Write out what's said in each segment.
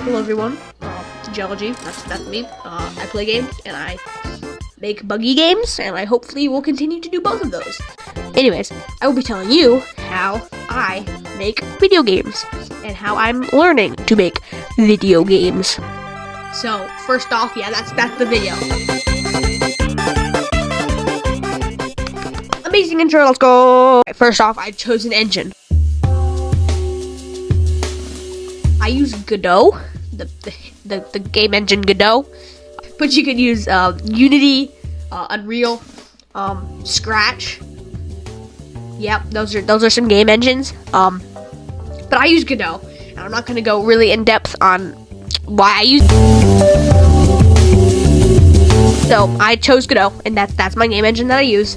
Hello everyone, Geology, that's me. I play games, and I make buggy games, and I hopefully will continue to do both of those. Anyways, I will be telling you how I make video games, and how I'm learning to make video games. So, first off, yeah, that's the video. Amazing intro, let's go! First off, I chose an engine. I use Godot, the game engine Godot, but you can use Unity, Unreal, Scratch. Yep, those are some game engines. But I use Godot, and I'm not gonna go really in depth on why I use. So I chose Godot, and that's my game engine that I use.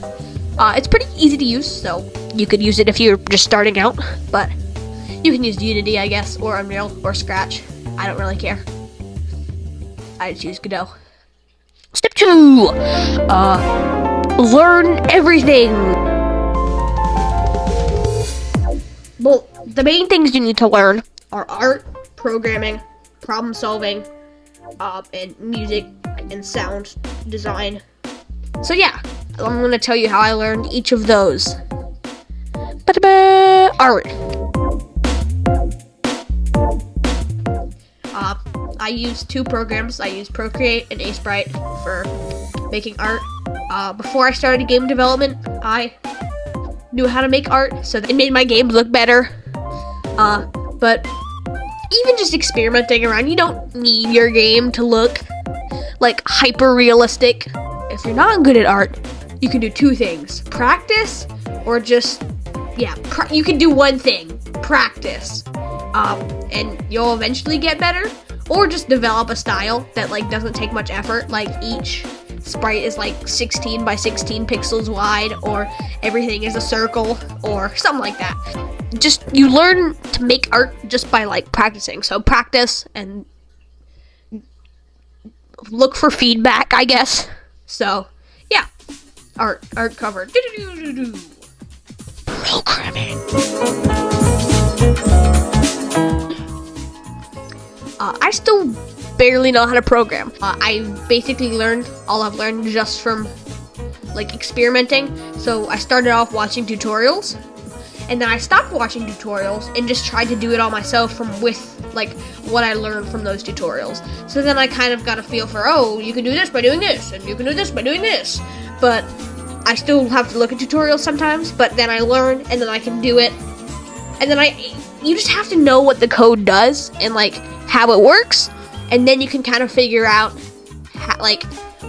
It's pretty easy to use, so you could use it if you're just starting out, but you can use Unity, I guess, or Unreal, or Scratch. I don't really care. I just use Godot. Step 2! Learn everything! Well, the main things you need to learn are art, programming, problem solving, and music and sound design. So yeah, I'm gonna tell you how I learned each of those. Art. I use two programs. I use Procreate and Sprite for making art. Before I started game development, I knew how to make art, so it made my games look better. But even just experimenting around, you don't need your game to look like hyper realistic. If you're not good at art, you can do two things: practice, or just you can do one thing: practice, and you'll eventually get better. Or just develop a style that doesn't take much effort, like each sprite is 16 by 16 pixels wide, or everything is a circle, or something like that. Just, you learn to make art just by practicing. So practice and look for feedback, I guess. So yeah, art covered. Programming. I still barely know how to program. I basically learned all I've learned just from experimenting. So I started off watching tutorials, and then I stopped watching tutorials and just tried to do it all myself with what I learned from those tutorials. So then I kind of got a feel for, oh, you can do this by doing this, and you can do this by doing this. But I still have to look at tutorials sometimes, but then I learn, and then I can do it. And then you just have to know what the code does, and how it works, and then you can kind of figure out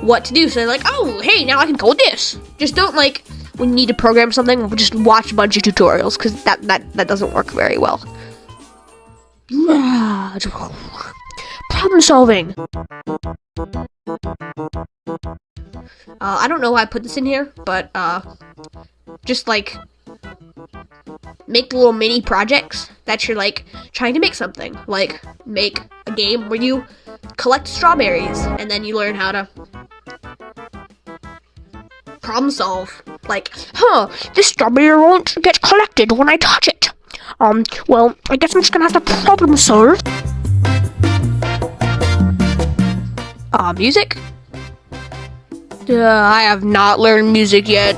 what to do. So oh, hey, now I can code this. Just don't when you need to program something, just watch a bunch of tutorials, because that doesn't work very well. Problem solving. I don't know why I put this in here, but just make little mini projects that you're trying to make something. Make a game where you collect strawberries, and then you learn how to problem solve. This strawberry won't get collected when I touch it. Well, I guess I'm just gonna have to problem solve. Music? I have not learned music yet.